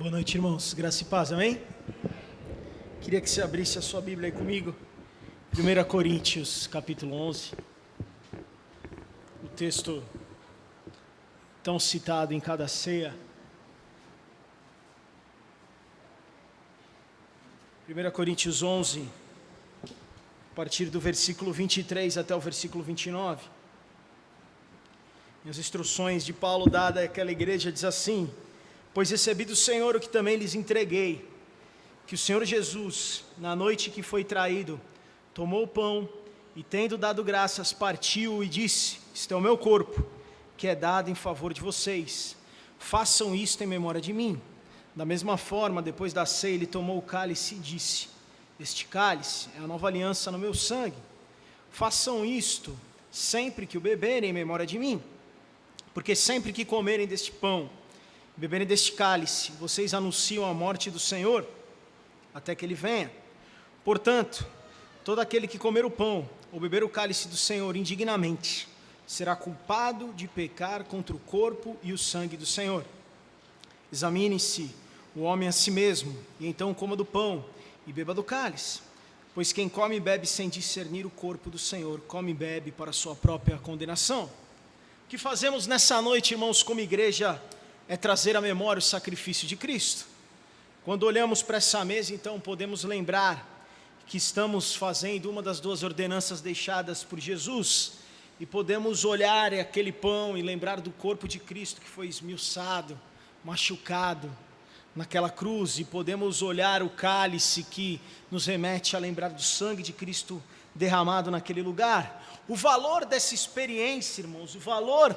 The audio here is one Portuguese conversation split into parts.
Boa noite, irmãos. Graça e paz, amém? Queria que você abrisse a sua Bíblia aí comigo. 1 Coríntios, capítulo 11. O texto tão citado em cada ceia. 1 Coríntios 11, a partir do versículo 23 até o versículo 29. As instruções de Paulo dadas àquela igreja diz assim: pois recebi do Senhor o que também lhes entreguei, que o Senhor Jesus, na noite que foi traído, tomou o pão e, tendo dado graças, partiu e disse: este é o meu corpo, que é dado em favor de vocês. Façam isto em memória de mim. Da mesma forma, depois da ceia, ele tomou o cálice e disse: este cálice é a nova aliança no meu sangue. Façam isto sempre que o beberem em memória de mim. Porque sempre que comerem deste pão, beberem deste cálice, vocês anunciam a morte do Senhor, até que Ele venha. Portanto, todo aquele que comer o pão, ou beber o cálice do Senhor indignamente, será culpado de pecar contra o corpo e o sangue do Senhor. Examine-se o homem a si mesmo, e então coma do pão, e beba do cálice. Pois quem come e bebe sem discernir o corpo do Senhor, come e bebe para a sua própria condenação. O que fazemos nessa noite, irmãos, como igreja, é trazer à memória o sacrifício de Cristo. Quando olhamos para essa mesa, então, podemos lembrar que estamos fazendo uma das duas ordenanças deixadas por Jesus, e podemos olhar aquele pão e lembrar do corpo de Cristo que foi esmiuçado, machucado naquela cruz, e podemos olhar o cálice que nos remete a lembrar do sangue de Cristo derramado naquele lugar. O valor dessa experiência, irmãos, o valor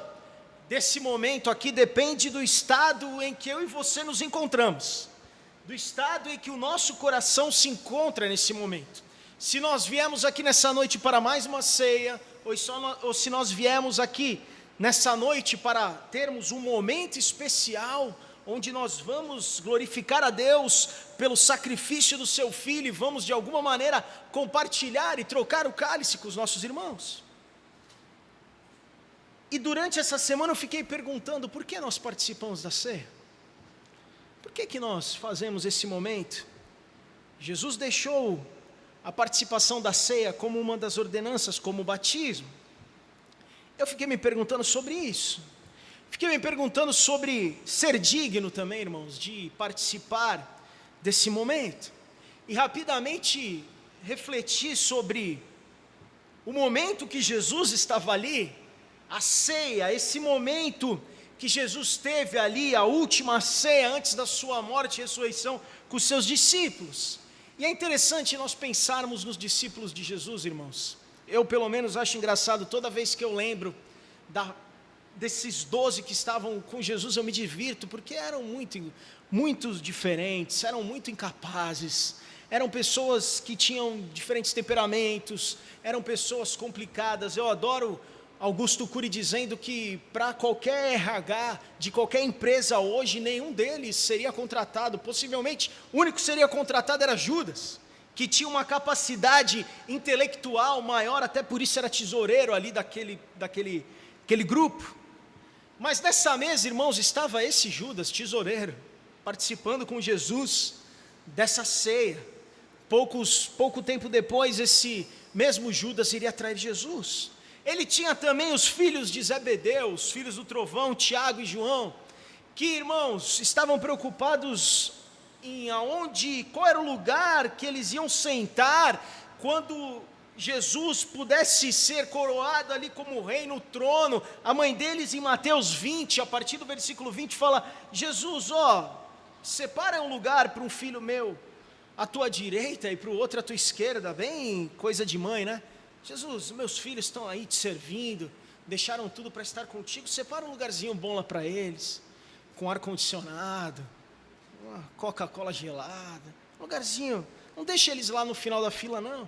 desse momento aqui depende do estado em que eu e você nos encontramos, do estado em que o nosso coração se encontra nesse momento. Se nós viemos aqui nessa noite para mais uma ceia, ou se nós viemos aqui nessa noite para termos um momento especial, onde nós vamos glorificar a Deus pelo sacrifício do seu Filho, e vamos de alguma maneira compartilhar e trocar o cálice com os nossos irmãos. E durante essa semana eu fiquei perguntando: por que nós participamos da ceia? Por que nós fazemos esse momento? Jesus deixou a participação da ceia como uma das ordenanças, como o batismo. Eu fiquei me perguntando sobre isso. Fiquei me perguntando sobre ser digno também, irmãos, de participar desse momento. E rapidamente refleti sobre o momento que Jesus estava ali, a ceia, esse momento que Jesus teve ali, a última ceia antes da sua morte e ressurreição com os seus discípulos. E é interessante nós pensarmos nos discípulos de Jesus, irmãos. Eu pelo menos acho engraçado, toda vez que eu lembro desses 12 que estavam com Jesus, eu me divirto, porque eram muito diferentes, eram muito incapazes, eram pessoas que tinham diferentes temperamentos, eram pessoas complicadas. Eu adoro Augusto Cury dizendo que para qualquer RH de qualquer empresa hoje, nenhum deles seria contratado. Possivelmente o único que seria contratado era Judas, que tinha uma capacidade intelectual maior, até por isso era tesoureiro ali daquele grupo. Mas nessa mesa, irmãos, estava esse Judas, tesoureiro, participando com Jesus dessa ceia. Pouco tempo depois, esse mesmo Judas iria trair Jesus. Ele tinha também os filhos de Zebedeu, os filhos do trovão, Tiago e João, que, irmãos, estavam preocupados em qual era o lugar que eles iam sentar quando Jesus pudesse ser coroado ali como rei no trono. A mãe deles, em Mateus 20, a partir do versículo 20, fala: Jesus, separa um lugar para um filho meu à tua direita e para o outro à tua esquerda. Bem coisa de mãe, né? Jesus, meus filhos estão aí te servindo, deixaram tudo para estar contigo, separa um lugarzinho bom lá para eles, com ar-condicionado, uma Coca-Cola gelada, um lugarzinho, não deixa eles lá no final da fila não.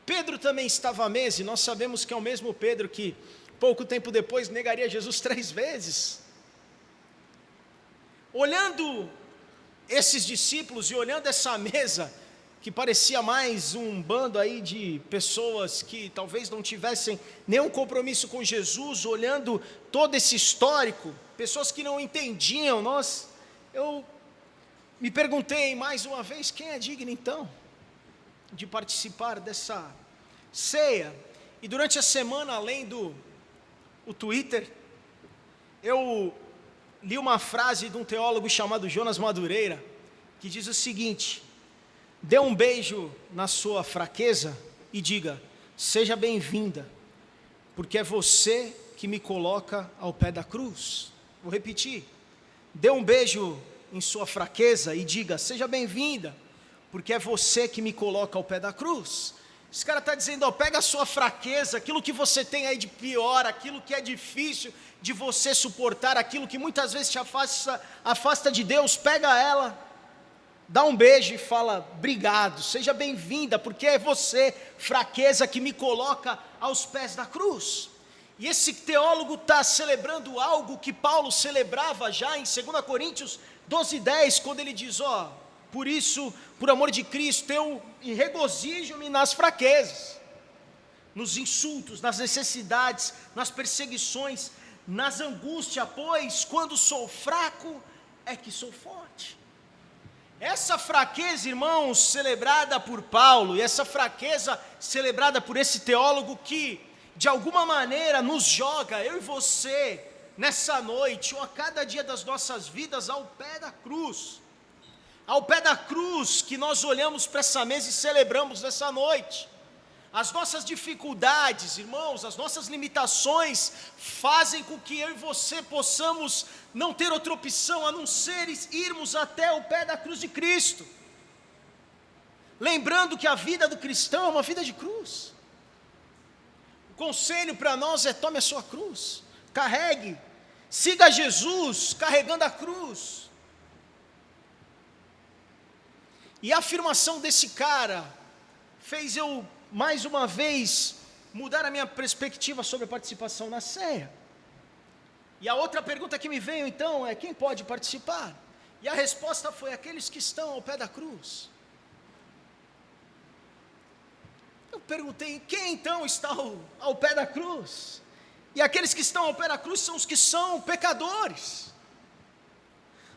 Pedro também estava à mesa, e nós sabemos que é o mesmo Pedro que pouco tempo depois negaria Jesus 3 vezes. Olhando esses discípulos e olhando essa mesa, que parecia mais um bando aí de pessoas que talvez não tivessem nenhum compromisso com Jesus, olhando todo esse histórico, pessoas que não entendiam, eu me perguntei mais uma vez, quem é digno então de participar dessa ceia? E durante a semana, lendo o Twitter, eu li uma frase de um teólogo chamado Jonas Madureira, que diz o seguinte: dê um beijo na sua fraqueza e diga, seja bem-vinda, porque é você que me coloca ao pé da cruz. Vou repetir, dê um beijo em sua fraqueza e diga, seja bem-vinda, porque é você que me coloca ao pé da cruz. Esse cara está dizendo, ó, pega a sua fraqueza, aquilo que você tem aí de pior, aquilo que é difícil de você suportar, aquilo que muitas vezes te afasta de Deus, pega ela, dá um beijo e fala, obrigado, seja bem-vinda, porque é você, fraqueza, que me coloca aos pés da cruz. E esse teólogo está celebrando algo que Paulo celebrava já em 2 Coríntios 12:10, quando ele diz, ó, por isso, por amor de Cristo, eu regozijo-me nas fraquezas, nos insultos, nas necessidades, nas perseguições, nas angústias, pois quando sou fraco é que sou forte. Essa fraqueza, irmãos, celebrada por Paulo, e essa fraqueza celebrada por esse teólogo que, de alguma maneira, nos joga, eu e você, nessa noite, ou a cada dia das nossas vidas, ao pé da cruz. Ao pé da cruz que nós olhamos para essa mesa e celebramos nessa noite. As nossas dificuldades, irmãos, as nossas limitações fazem com que eu e você possamos não ter outra opção a não ser irmos até o pé da cruz de Cristo. Lembrando que a vida do cristão é uma vida de cruz. O conselho para nós é tome a sua cruz, carregue, siga Jesus carregando a cruz. E a afirmação desse cara fez eu, mais uma vez, mudar a minha perspectiva sobre a participação na ceia. E a outra pergunta que me veio então é, quem pode participar? E a resposta foi, aqueles que estão ao pé da cruz. Eu perguntei, quem então está ao pé da cruz? E aqueles que estão ao pé da cruz são os que são pecadores.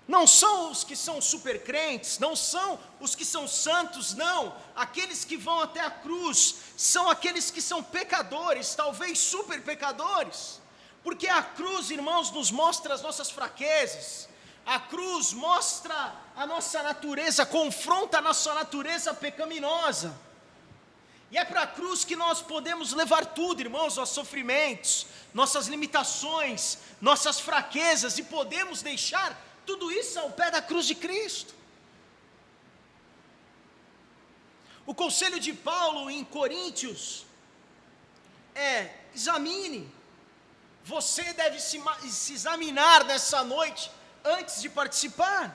Não são os que são super crentes, não são os que são santos, não. Aqueles que vão até a cruz são aqueles que são pecadores, talvez super pecadores. Porque a cruz, irmãos, nos mostra as nossas fraquezas. A cruz mostra a nossa natureza, confronta a nossa natureza pecaminosa. E é para a cruz que nós podemos levar tudo, irmãos, nossos sofrimentos, nossas limitações, nossas fraquezas, e podemos deixar tudo isso ao pé da cruz de Cristo. O conselho de Paulo em Coríntios é, examine. Você deve se examinar nessa noite antes de participar.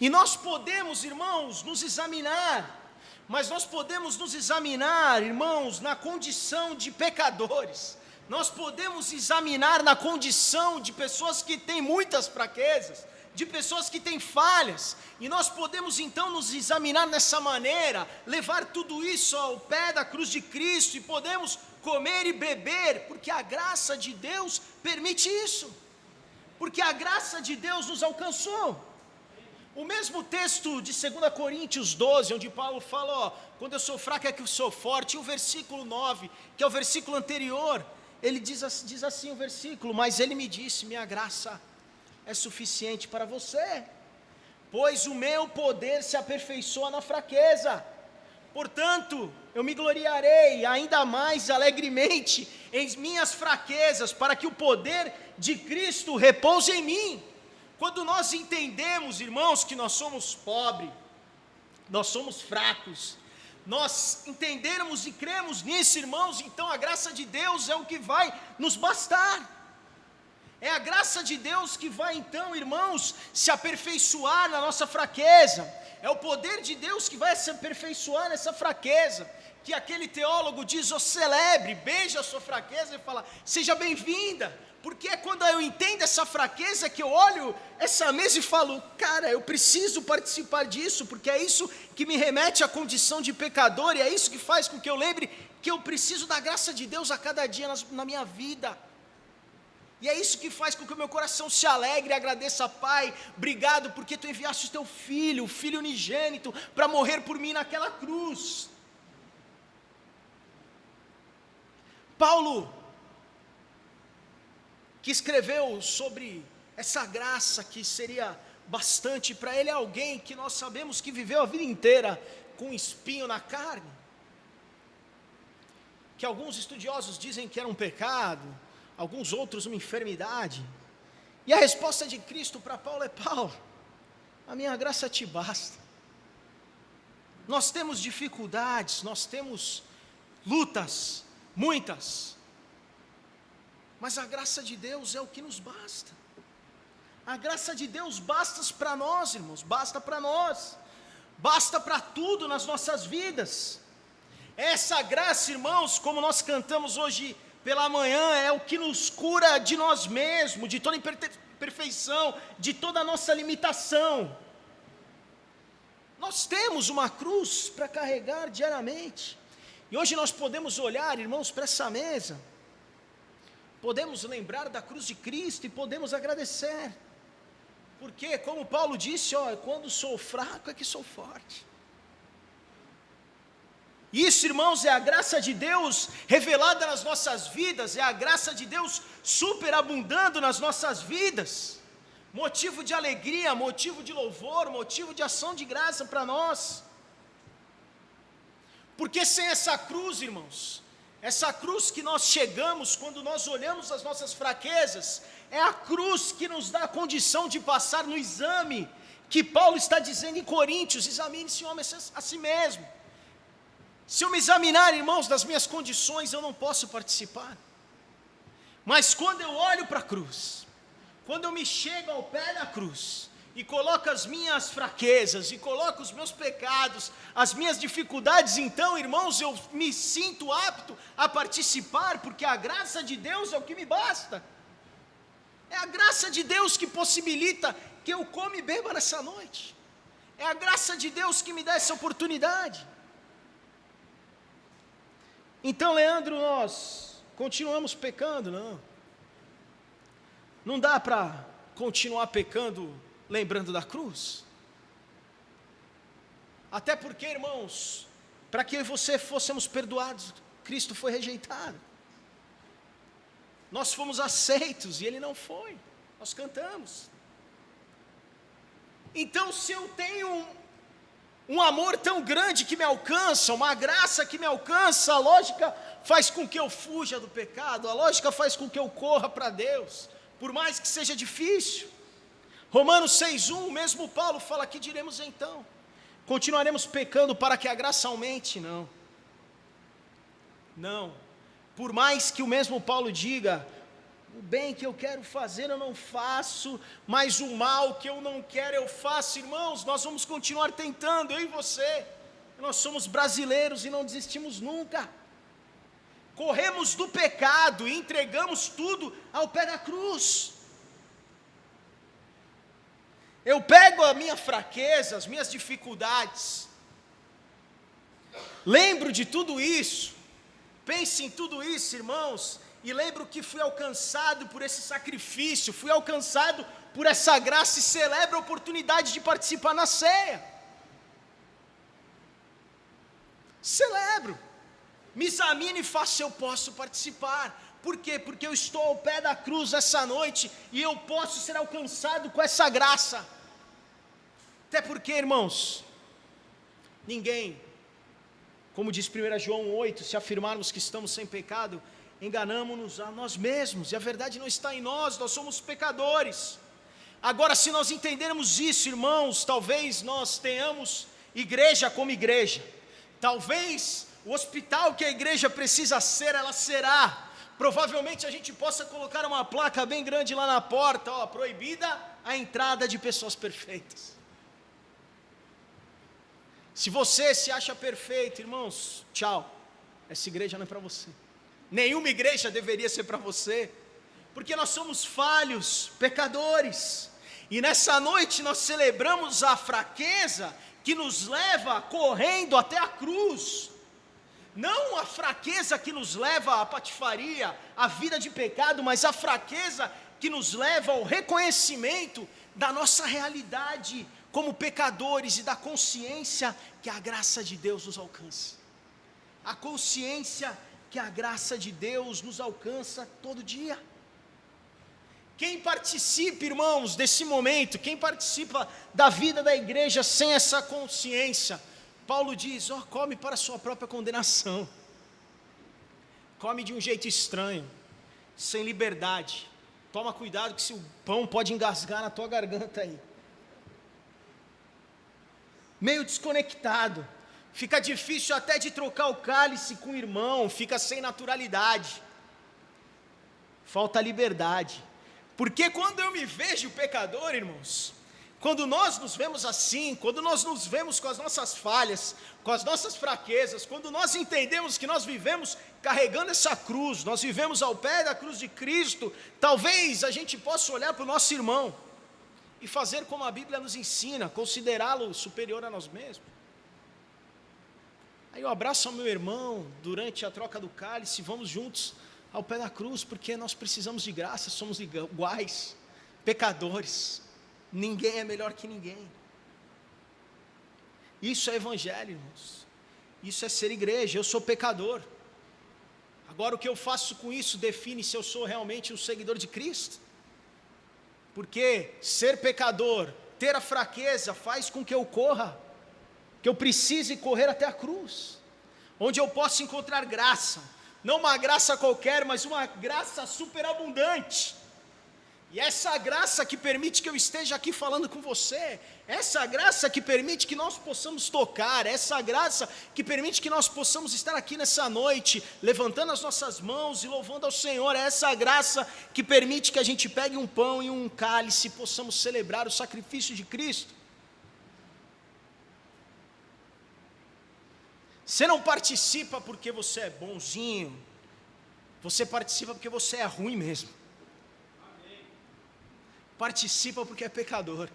E nós podemos, irmãos, nos examinar, mas nós podemos nos examinar, irmãos, na condição de pecadores. Nós podemos examinar na condição de pessoas que têm muitas fraquezas, de pessoas que têm falhas, e nós podemos então nos examinar nessa maneira, levar tudo isso ao pé da cruz de Cristo, e podemos comer e beber, porque a graça de Deus permite isso, porque a graça de Deus nos alcançou. O mesmo texto de 2 Coríntios 12, onde Paulo fala, ó, quando eu sou fraco é que eu sou forte, e o versículo 9, que é o versículo anterior, ele diz assim o versículo, mas ele me disse, minha graça é suficiente para você, pois o meu poder se aperfeiçoa na fraqueza. Portanto, eu me gloriarei ainda mais alegremente em minhas fraquezas, para que o poder de Cristo repouse em mim. Quando nós entendemos, irmãos, que nós somos pobres, nós somos fracos, nós entendermos e cremos nisso, irmãos, então a graça de Deus é o que vai nos bastar. É a graça de Deus que vai então, irmãos, se aperfeiçoar na nossa fraqueza. É o poder de Deus que vai se aperfeiçoar nessa fraqueza. Que aquele teólogo diz, celebre, beija a sua fraqueza e fala, seja bem-vinda. Porque é quando eu entendo essa fraqueza que eu olho essa mesa e falo, cara, eu preciso participar disso, porque é isso que me remete à condição de pecador, e é isso que faz com que eu lembre que eu preciso da graça de Deus a cada dia na minha vida. E é isso que faz com que o meu coração se alegre e agradeça, Pai, obrigado porque Tu enviaste o Teu Filho, o Filho unigênito, para morrer por mim naquela cruz. Paulo, que escreveu sobre essa graça que seria bastante para ele, é alguém que nós sabemos que viveu a vida inteira com um espinho na carne, que alguns estudiosos dizem que era um pecado, alguns outros uma enfermidade, e a resposta de Cristo para Paulo é: Paulo, a minha graça te basta. Nós temos dificuldades, nós temos lutas, muitas, mas a graça de Deus é o que nos basta. A graça de Deus basta para nós, irmãos, basta para nós, basta para tudo nas nossas vidas. Essa graça, irmãos, como nós cantamos hoje pela manhã, é o que nos cura de nós mesmos, de toda imperfeição, de toda a nossa limitação. Nós temos uma cruz para carregar diariamente, e hoje nós podemos olhar, irmãos, para essa mesa, podemos lembrar da cruz de Cristo e podemos agradecer, porque como Paulo disse, quando sou fraco é que sou forte. Isso, irmãos, é a graça de Deus revelada nas nossas vidas, é a graça de Deus superabundando nas nossas vidas, motivo de alegria, motivo de louvor, motivo de ação de graça para nós. Porque sem essa cruz, irmãos, essa cruz que nós chegamos quando nós olhamos as nossas fraquezas, é a cruz que nos dá a condição de passar no exame, que Paulo está dizendo em Coríntios: examine-se homem a si mesmo. Se eu me examinar, irmãos, das minhas condições, eu não posso participar. Mas quando eu olho para a cruz, quando eu me chego ao pé da cruz, e coloco as minhas fraquezas, e coloco os meus pecados, as minhas dificuldades, então, irmãos, eu me sinto apto a participar, porque a graça de Deus é o que me basta. É a graça de Deus que possibilita que eu coma e beba nessa noite. É a graça de Deus que me dá essa oportunidade. Então, Leandro, nós continuamos pecando? Não dá para continuar pecando lembrando da cruz? Até porque, irmãos, para que eu e você fôssemos perdoados, Cristo foi rejeitado. Nós fomos aceitos e Ele não foi. Nós cantamos. Então, se eu tenho um amor tão grande que me alcança, uma graça que me alcança, a lógica faz com que eu fuja do pecado, a lógica faz com que eu corra para Deus, por mais que seja difícil. Romanos 6,1, mesmo Paulo fala: que diremos então? Continuaremos pecando para que a graça aumente? Não, por mais que o mesmo Paulo diga: o bem que eu quero fazer eu não faço, mas o mal que eu não quero eu faço. Irmãos, nós vamos continuar tentando, eu e você. Nós somos brasileiros e não desistimos nunca. Corremos do pecado e entregamos tudo ao pé da cruz. Eu pego a minha fraqueza, as minhas dificuldades, lembro de tudo isso, pense em tudo isso, irmãos, e lembro que fui alcançado por esse sacrifício, fui alcançado por essa graça e celebro a oportunidade de participar na ceia. Celebro, me examino e faço se eu posso participar. Por quê? Porque eu estou ao pé da cruz essa noite e eu posso ser alcançado com essa graça. Até porque, irmãos, ninguém, como diz 1 João 8, se afirmarmos que estamos sem pecado, enganamos-nos a nós mesmos, e a verdade não está em nós somos pecadores. Agora, se nós entendermos isso, irmãos, talvez nós tenhamos igreja como igreja, talvez o hospital que a igreja precisa ser, ela será. Provavelmente a gente possa colocar uma placa bem grande lá na porta, proibida a entrada de pessoas perfeitas. Se você se acha perfeito, irmãos, tchau, essa igreja não é para você. Nenhuma igreja deveria ser para você, porque nós somos falhos, pecadores, e nessa noite nós celebramos a fraqueza que nos leva correndo até a cruz, Não a fraqueza que nos leva à patifaria, à vida de pecado, mas a fraqueza que nos leva ao reconhecimento da nossa realidade como pecadores e da consciência que a graça de Deus nos alcança. A consciência que a graça de Deus nos alcança todo dia. Quem participa, irmãos, desse momento, quem participa da vida da igreja sem essa consciência, Paulo diz, come para a sua própria condenação, come de um jeito estranho, sem liberdade, toma cuidado que se o pão pode engasgar na tua garganta aí, meio desconectado, fica difícil até de trocar o cálice com o irmão, fica sem naturalidade, falta liberdade, porque quando eu me vejo pecador, irmãos, quando nós nos vemos assim, quando nós nos vemos com as nossas falhas, com as nossas fraquezas, quando nós entendemos que nós vivemos carregando essa cruz, nós vivemos ao pé da cruz de Cristo, talvez a gente possa olhar para o nosso irmão e fazer como a Bíblia nos ensina, considerá-lo superior a nós mesmos. Aí eu abraço ao meu irmão durante a troca do cálice, vamos juntos ao pé da cruz, porque nós precisamos de graça, somos iguais, pecadores. Ninguém é melhor que ninguém. Isso é evangelho, irmãos. Isso é ser igreja. Eu sou pecador. Agora o que eu faço com isso define se eu sou realmente um seguidor de Cristo. Porque ser pecador, ter a fraqueza, faz com que eu corra, que eu precise correr até a cruz, onde eu possa encontrar graça. Não uma graça qualquer, mas uma graça superabundante. E essa graça que permite que eu esteja aqui falando com você, essa graça que permite que nós possamos tocar, essa graça que permite que nós possamos estar aqui nessa noite, levantando as nossas mãos e louvando ao Senhor, essa graça que permite que a gente pegue um pão e um cálice e possamos celebrar o sacrifício de Cristo. Você não participa porque você é bonzinho, você participa porque você é ruim mesmo. Participa porque é pecador,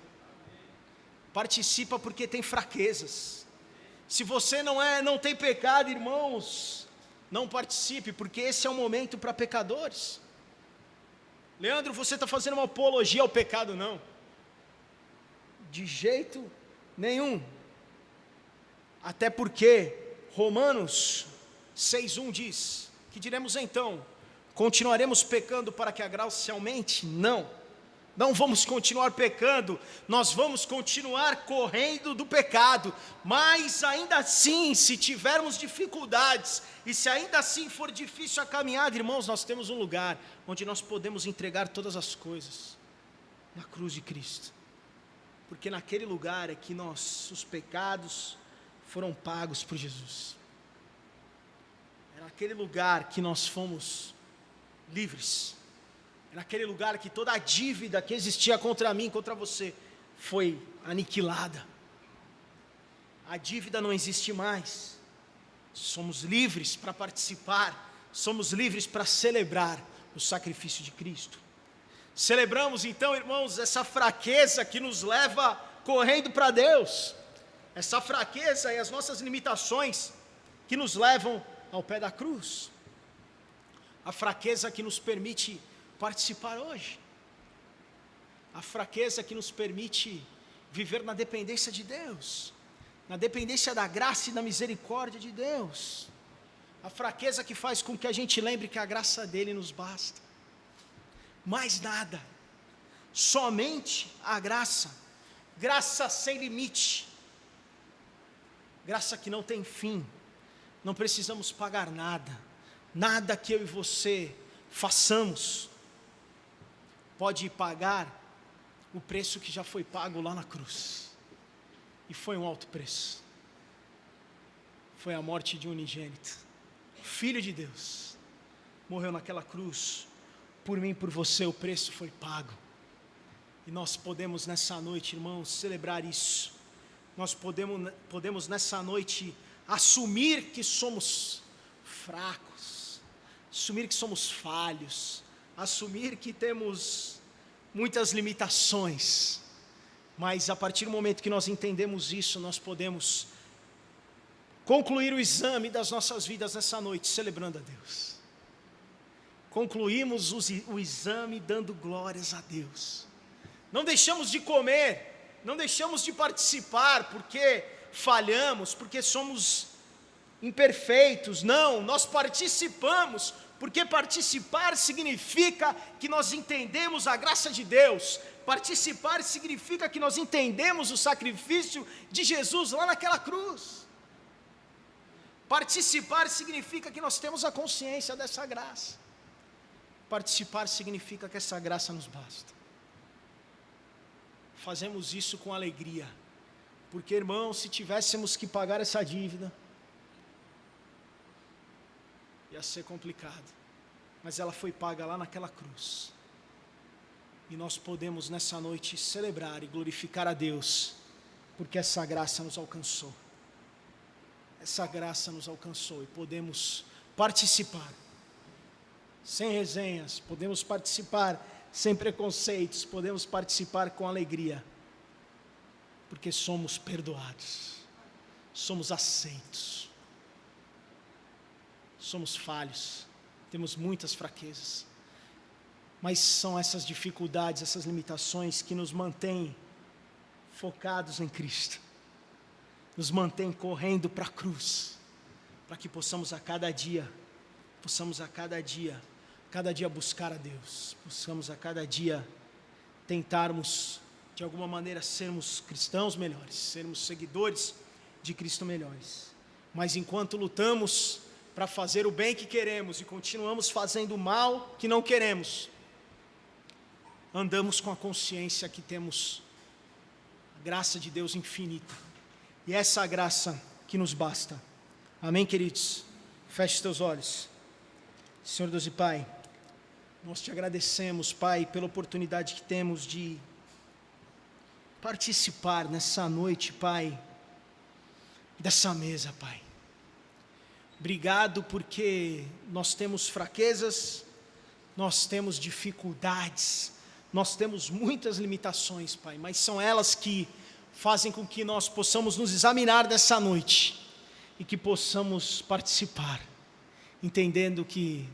participa porque tem fraquezas. Se você não tem pecado, irmãos, não participe, porque esse é um momento para pecadores. Leandro, você está fazendo uma apologia ao pecado? Não, de jeito nenhum, até porque Romanos 6,1 diz, que diremos então, continuaremos pecando para que a graça aumente? Não vamos continuar pecando, nós vamos continuar correndo do pecado, mas ainda assim, se tivermos dificuldades, e se ainda assim for difícil a caminhada, irmãos, nós temos um lugar, onde nós podemos entregar todas as coisas, na cruz de Cristo, porque naquele lugar é que nossos pecados foram pagos por Jesus, é naquele lugar que nós fomos livres, naquele lugar que toda a dívida que existia contra mim, contra você, foi aniquilada. A dívida não existe mais. Somos livres para participar, somos livres para celebrar o sacrifício de Cristo. Celebramos então, irmãos, essa fraqueza que nos leva correndo para Deus, essa fraqueza e as nossas limitações que nos levam ao pé da cruz, a fraqueza que nos permite participar hoje, a fraqueza que nos permite viver na dependência de Deus, na dependência da graça e da misericórdia de Deus, a fraqueza que faz com que a gente lembre que a graça dele nos basta, mais nada, somente a graça, graça sem limite, graça que não tem fim, não precisamos pagar nada, nada que eu e você façamos pode pagar o preço que já foi pago lá na cruz, e foi um alto preço, foi a morte de um unigênito, Filho de Deus, morreu naquela cruz, por mim e por você, o preço foi pago, e nós podemos nessa noite, irmãos, celebrar isso, nós podemos nessa noite assumir que somos fracos, assumir que somos falhos, assumir que temos muitas limitações, mas a partir do momento que nós entendemos isso, nós podemos concluir o exame das nossas vidas nessa noite, celebrando a Deus. Concluímos o exame dando glórias a Deus. Não deixamos de comer, não deixamos de participar porque falhamos, porque somos imperfeitos. Não, nós participamos porque participar significa que nós entendemos a graça de Deus. Participar significa que nós entendemos o sacrifício de Jesus lá naquela cruz. Participar significa que nós temos a consciência dessa graça. Participar significa que essa graça nos basta. Fazemos isso com alegria, porque, irmãos, se tivéssemos que pagar essa dívida, ia ser complicado, mas ela foi paga lá naquela cruz, e nós podemos nessa noite celebrar e glorificar a Deus, porque essa graça nos alcançou, e podemos participar, sem resenhas, podemos participar sem preconceitos, podemos participar com alegria, porque somos perdoados, somos aceitos, somos falhos, temos muitas fraquezas, mas são essas dificuldades, essas limitações que nos mantêm focados em Cristo, nos mantêm correndo para a cruz, para que possamos a cada dia buscar a Deus, possamos a cada dia tentarmos, de alguma maneira, sermos cristãos melhores, sermos seguidores de Cristo melhores, mas enquanto lutamos para fazer o bem que queremos e continuamos fazendo o mal que não queremos, andamos com a consciência que temos a graça de Deus infinita, e essa graça que nos basta. Amém, queridos? Feche os teus olhos. Senhor Deus e Pai, nós te agradecemos, Pai, pela oportunidade que temos de participar nessa noite, Pai, dessa mesa, Pai. Obrigado porque nós temos fraquezas, nós temos dificuldades, nós temos muitas limitações, Pai, mas são elas que fazem com que nós possamos nos examinar nessa noite e que possamos participar, entendendo que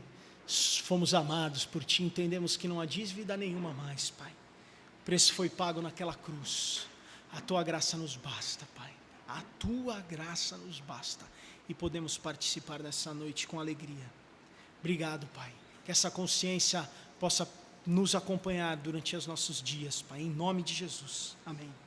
fomos amados por Ti, entendemos que não há dívida nenhuma mais, Pai. O preço foi pago naquela cruz, a Tua graça nos basta, Pai, a Tua graça nos basta, e podemos participar dessa noite com alegria. Obrigado, Pai, que essa consciência possa nos acompanhar durante os nossos dias, Pai, em nome de Jesus, amém.